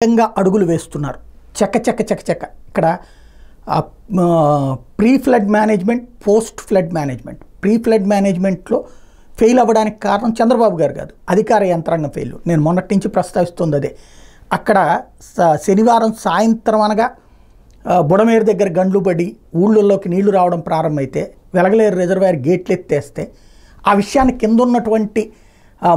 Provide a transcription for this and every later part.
వేగంగా అడుగులు వేస్తున్నారు. చక్క ఇక్కడ pre flood management, post flood management. Pre flood మేనేజ్మెంట్లో ఫెయిల్ అవ్వడానికి కారణం చంద్రబాబు గారు కాదు, అధికార యంత్రాంగం ఫెయిల్. నేను మొన్నటి నుంచి ప్రస్తావిస్తుంది అదే. అక్కడ శనివారం సాయంత్రం అనగా బుడమేరు దగ్గర గండ్లు పడి ఊళ్ళల్లోకి నీళ్లు రావడం ప్రారంభమైతే వెలగలేరు రిజర్వాయర్ గేట్లు ఎత్తేస్తే ఆ విషయాన్ని కింద ఉన్నటువంటి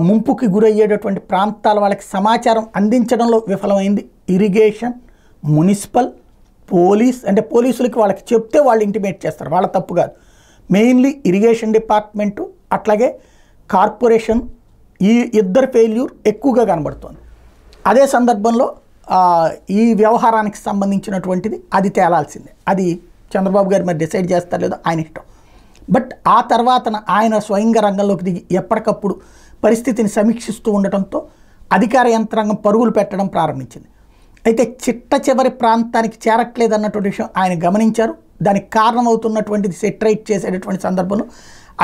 ముంపుకి గురయ్యేటటువంటి ప్రాంతాల వాళ్ళకి సమాచారం అందించడంలో విఫలమైంది ఇరిగేషన్, మున్సిపల్, పోలీస్. అంటే పోలీసులకి వాళ్ళకి చెప్తే వాళ్ళు ఇంటిమేట్ చేస్తారు, వాళ్ళ తప్పు కాదు. మెయిన్లీ ఇరిగేషన్ డిపార్ట్మెంటు అట్లాగే కార్పొరేషన్, ఈ ఇద్దరు ఫెయిల్యూర్ ఎక్కువగా కనబడుతోంది. అదే సందర్భంలో ఈ వ్యవహారానికి సంబంధించినటువంటిది అది తేలాల్సిందే. అది చంద్రబాబు గారు మరి డిసైడ్ చేస్తారు లేదో ఆయన ఇష్టం. బట్ ఆ తర్వాత ఆయన స్వయంగా రంగంలోకి దిగి ఎప్పటికప్పుడు పరిస్థితిని సమీక్షిస్తూ ఉండటంతో అధికార యంత్రాంగం పరుగులు పెట్టడం ప్రారంభించింది. అయితే చిట్ట చివరి ప్రాంతానికి చేరట్లేదన్నటువంటి విషయం ఆయన గమనించారు. దానికి కారణమవుతున్నటువంటిది సెటరైట్ చేసేటటువంటి సందర్భంలో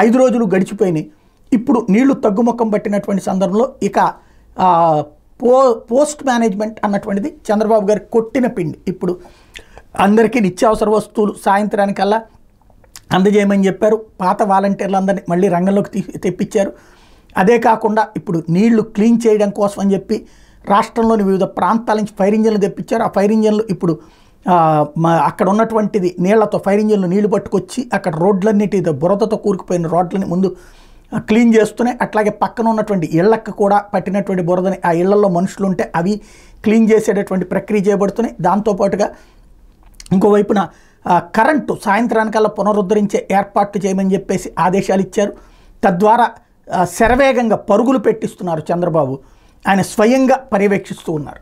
5 రోజులు గడిచిపోయినాయి. ఇప్పుడు నీళ్లు తగ్గుముఖం పట్టినటువంటి సందర్భంలో ఇక పోస్ట్ మేనేజ్మెంట్ అన్నటువంటిది చంద్రబాబు గారి కొట్టిన పిండి. ఇప్పుడు అందరికీ నిత్యావసర వస్తువులు సాయంత్రానికల్లా అందజేయమని చెప్పారు. పాత వాలంటీర్లందరినీ మళ్ళీ రంగంలోకి తెప్పించారు. అదే కాకుండా ఇప్పుడు నీళ్లు క్లీన్ చేయడం కోసం అని చెప్పి రాష్ట్రంలోని వివిధ ప్రాంతాల నుంచి ఫైర్ ఇంజన్లు తెప్పించారు. ఆ ఫైర్ ఇంజన్లు ఇప్పుడు అక్కడ ఉన్నటువంటిది నీళ్లతో ఫైర్ ఇంజన్లు నీళ్లు పట్టుకొచ్చి అక్కడ రోడ్లన్నిటి బురదతో కూరుకుపోయిన రోడ్లని ముందు క్లీన్ చేస్తూనే అట్లాగే పక్కన ఉన్నటువంటి ఇళ్లకు కూడా పట్టినటువంటి బురదని ఆ ఇళ్లలో మనుషులు ఉంటే అవి క్లీన్ చేసేటటువంటి ప్రక్రియ చేయబడుతున్నాయి. దాంతోపాటుగా ఇంకోవైపున కరెంటు సాయంత్రానికల్లా పునరుద్ధరించే ఏర్పాట్లు చేయమని చెప్పేసి ఆదేశాలు ఇచ్చారు. తద్వారా శరవేగంగా పరుగులు పెట్టిస్తున్నారు చంద్రబాబు. ఆయన స్వయంగా పర్యవేక్షిస్తూ ఉన్నారు.